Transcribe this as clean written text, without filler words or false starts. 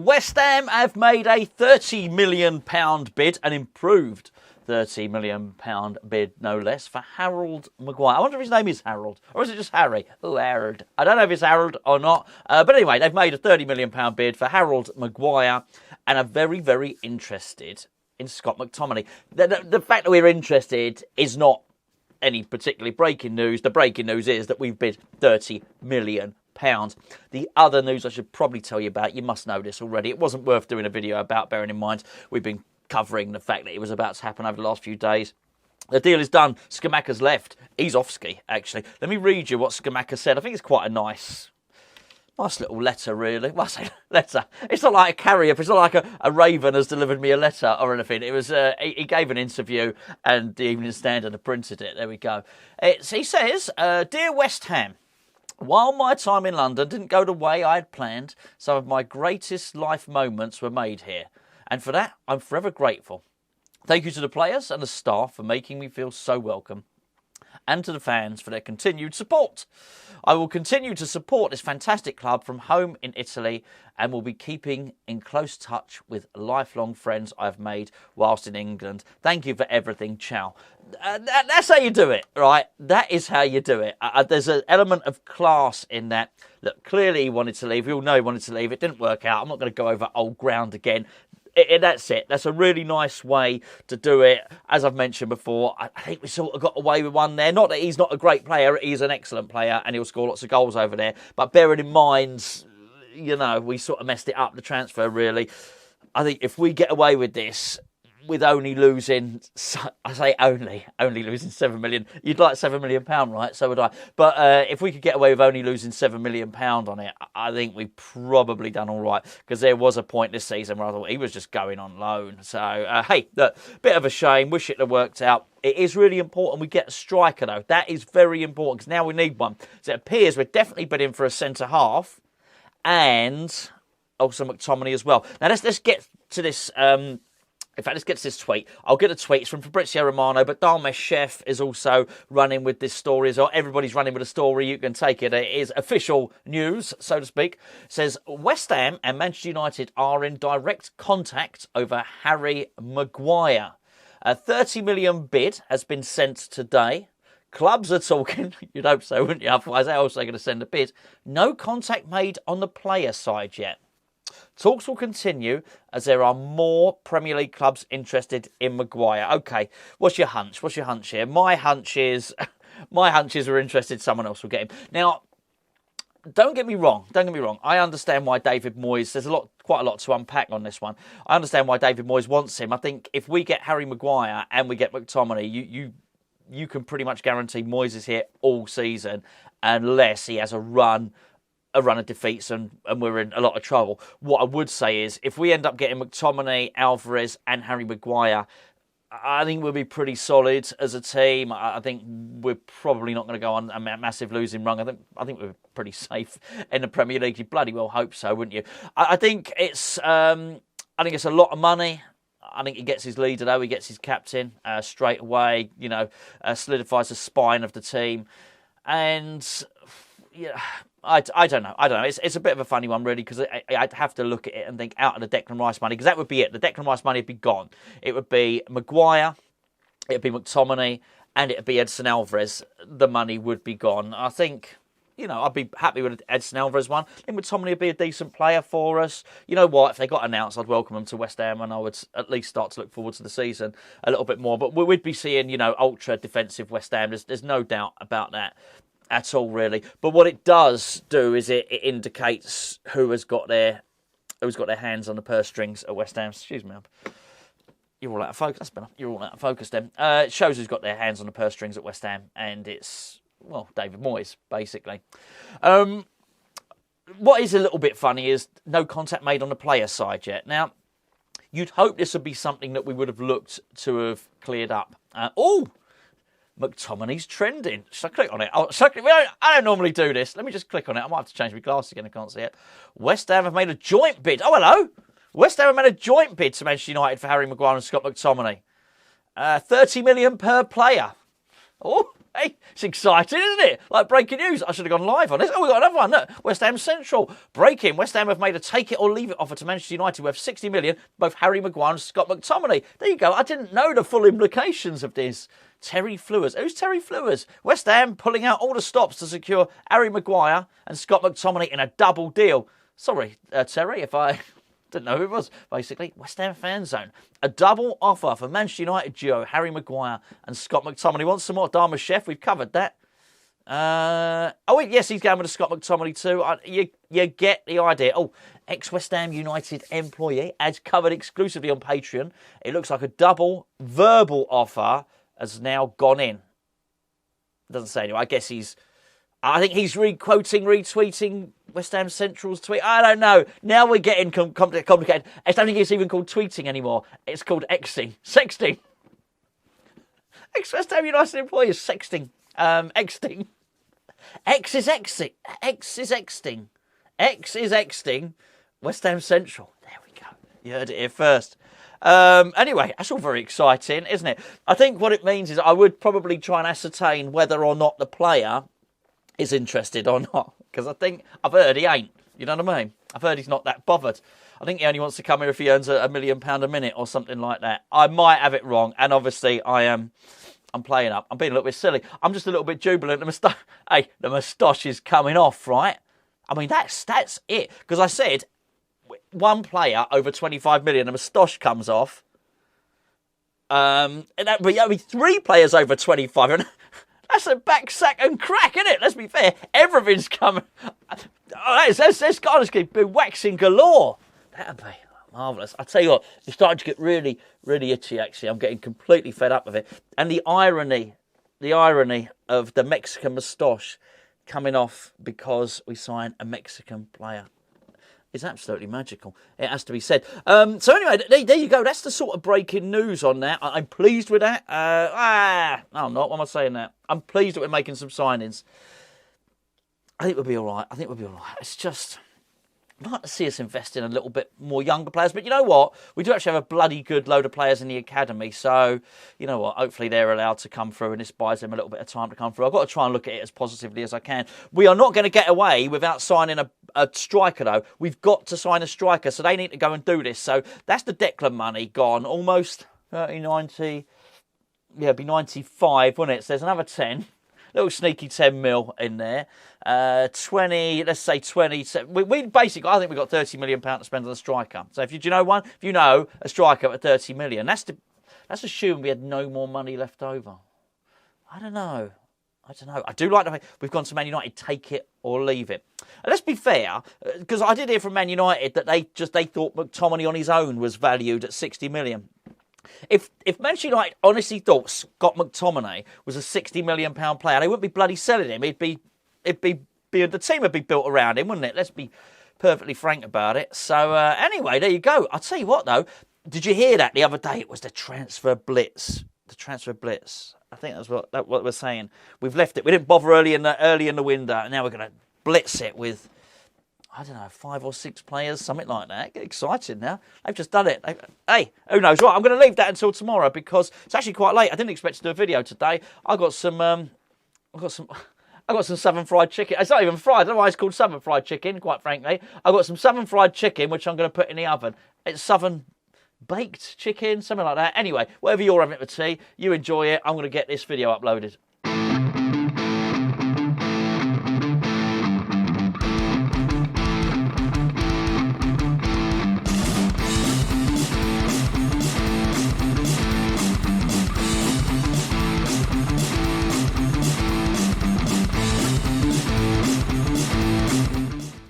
West Ham have made a £30 million bid, an improved £30 million bid, no less, for Harold Maguire. I wonder if his name is Harold, or is it just Harry? Oh, Harold. I don't know if it's Harold or not. But anyway, they've made a £30 million bid for Harold Maguire and are very, very interested in Scott McTominay. The fact that we're interested is not any particularly breaking news. The breaking news is that we've bid £30 million. The other news I should probably tell you about, you must know this already, it wasn't worth doing a video about, bearing in mind we've been covering the fact that it was about to happen over the last few days. The deal is done. Scamacca's left. He's off ski, actually. Let me read you what Scamacca said. I think it's quite a nice little letter, really. Well, I say letter. It's not like a carrier. It's not like a raven has delivered me a letter or anything. It was he gave an interview and the Evening Standard have printed it. There we go. He says, Dear West Ham, while my time in London didn't go the way I had planned, some of my greatest life moments were made here. And for that, I'm forever grateful. Thank you to the players and the staff for making me feel so welcome. And to the fans for their continued support. I will continue to support this fantastic club from home in Italy and will be keeping in close touch with lifelong friends I've made whilst in England. Thank you for everything. Ciao. That's how you do it, right? That is how you do it. There's an element of class in that. Look, clearly he wanted to leave. We all know he wanted to leave. It didn't work out. I'm not going to go over old ground again. That's it. That's a really nice way to do it. As I've mentioned before, I think we sort of got away with one there. Not that he's not a great player. He's an excellent player and he'll score lots of goals over there. But bearing in mind, you know, we sort of messed it up, the transfer, really. I think if we get away with this, with only losing, I say only losing £7 million. You'd like £7 million, right? So would I. But if we could get away with only losing £7 million on it, I think we've probably done all right. Because there was a point this season where I thought he was just going on loan. So, hey, look, bit of a shame. Wish it had worked out. It is really important we get a striker, though. That is very important because now we need one. So it appears we're definitely bidding for a centre-half and also McTominay as well. Now, let's get to this... In fact, let's get to this tweet. I'll get a tweet. It's from Fabrizio Romano, but Dalmesh Chef is also running with this story as well. Everybody's running with a story. You can take it. It is official news, so to speak. It says, West Ham and Manchester United are in direct contact over Harry Maguire. A £30 million bid has been sent today. Clubs are talking. You'd hope so, wouldn't you? Otherwise, they're also going to send a bid. No contact made on the player side yet. Talks will continue as there are more Premier League clubs interested in Maguire. Okay, what's your hunch? What's your hunch here? My hunch is we're interested. Someone else will get him. Now, don't get me wrong. I understand why David Moyes. There's quite a lot to unpack on this one. I understand why David Moyes wants him. I think if we get Harry Maguire and we get McTominay, you can pretty much guarantee Moyes is here all season unless he has a run of defeats and we're in a lot of trouble. What I would say is if we end up getting McTominay, Alvarez and Harry Maguire, I think we'll be pretty solid as a team. I think we're probably not going to go on a massive losing run. I think we're pretty safe in the Premier League. You bloody well hope so, wouldn't you? I think it's a lot of money. I think he gets his leader though. He gets his captain straight away. You know, solidifies the spine of the team, and yeah. I don't know. It's a bit of a funny one, really, because I'd have to look at it and think out of the Declan Rice money, because that would be it. The Declan Rice money would be gone. It would be Maguire, it would be McTominay, and it would be Edson Alvarez. The money would be gone. I think, you know, I'd be happy with Edson Alvarez one. I think McTominay would be a decent player for us. You know what? If they got announced, I'd welcome them to West Ham, and I would at least start to look forward to the season a little bit more. But we'd be seeing, you know, ultra defensive West Ham. There's no doubt about that at all, really. But what it does do is it indicates who has got their hands on the purse strings at West Ham. Excuse me, you're all out of focus. That's better. You're all out of focus then. It shows who's got their hands on the purse strings at West Ham, and it's, well, David Moyes, basically. What is a little bit funny is no contact made on the player side yet. Now, you'd hope this would be something that we would have looked to have cleared up. McTominay's trending. Should I click on it? I don't normally do this. Let me just click on it. I might have to change my glasses again. I can't see it. West Ham have made a joint bid. Oh, hello. West Ham have made a joint bid to Manchester United for Harry Maguire and Scott McTominay. 30 million per player. Oh, hey, It's exciting, isn't it? Like breaking news. I should have gone live on this. Oh, we've got another one. Look, West Ham Central. Breaking. West Ham have made a take it or leave it offer to Manchester United worth 60 million, both Harry Maguire and Scott McTominay. There you go. I didn't know the full implications of this. Terry Flewers. Who's Terry Flewers? West Ham pulling out all the stops to secure Harry Maguire and Scott McTominay in a double deal. Sorry, Terry, if I didn't know who it was. Basically, West Ham Fan Zone. A double offer for Manchester United duo Harry Maguire and Scott McTominay. Wants some more Dharma Chef. We've covered that. Yes, he's going with a Scott McTominay too. You get the idea. Oh, ex-West Ham United employee, as covered exclusively on Patreon. It looks like a double verbal offer has now gone in. Doesn't say anyway. I think he's retweeting West Ham Central's tweet. I don't know. Now we're getting complicated. I don't think it's even called tweeting anymore. It's called Xing. Sexting. Ex-West Ham United employee is sexting. Xting. X is Xing. X is Xting. X is Xting. West Ham Central. There we go. You heard it here first. Anyway, that's all very exciting, isn't it? I think what it means is I would probably try and ascertain whether or not the player is interested or not. Because I've heard he ain't. You know what I mean? I've heard he's not that bothered. I think he only wants to come here if he earns £1 million a minute or something like that. I might have it wrong. And obviously I'm playing up. I'm being a little bit silly. I'm just a little bit jubilant. The moustache is coming off, right? I mean, that's it. Because I said one player over 25 million, the moustache comes off. And that would be 3 players over 25. And that's a back sack and crack, isn't it? Let's be fair. Everything's coming. That's honestly be waxing galore. That'd be marvellous. I tell you what, it's starting to get really, really itchy, actually. I'm getting completely fed up with it. And the irony of the Mexican moustache coming off because we signed a Mexican player is absolutely magical. It has to be said. So anyway, there you go. That's the sort of breaking news on that. I'm pleased with that. No, I'm not. Why am I saying that? I'm pleased that we're making some signings. I think we'll be all right. It's just, I'd like to see us invest in a little bit more younger players. But you know what? We do actually have a bloody good load of players in the academy. So, you know what? Hopefully they're allowed to come through and this buys them a little bit of time to come through. I've got to try and look at it as positively as I can. We are not going to get away without signing a striker, though. We've got to sign a striker. So they need to go and do this. So that's the Declan money gone. Almost 30, 90. Yeah, it'd be 95, wouldn't it? So there's another 10. Little sneaky 10 mil in there. 20, let's say 20. We basically, I think we've got £30 million to spend on a striker. So if you know a striker at 30 million, that's assuming we had no more money left over. I don't know. I do like the way we've gone to Man United, take it or leave it. And let's be fair, because I did hear from Man United that they thought McTominay on his own was valued at 60 million. If Manchester United honestly thought Scott McTominay was a £60 million player, they wouldn't be bloody selling him. The team would be built around him, wouldn't it? Let's be perfectly frank about it. So anyway, there you go. I'll tell you what though, did you hear that the other day? It was the transfer blitz. I think that's what we're saying. We've left it. We didn't bother early in the window, and now we're going to blitz it with, I don't know, 5 or 6 players, something like that. Get excited now. They've just done it. Hey, who knows? Right, I'm going to leave that until tomorrow because it's actually quite late. I didn't expect to do a video today. I got some southern fried chicken. It's not even fried. I don't know why it's called southern fried chicken, quite frankly. I got some southern fried chicken, which I'm going to put in the oven. It's southern baked chicken, something like that. Anyway, whatever you're having for tea, you enjoy it. I'm going to get this video uploaded.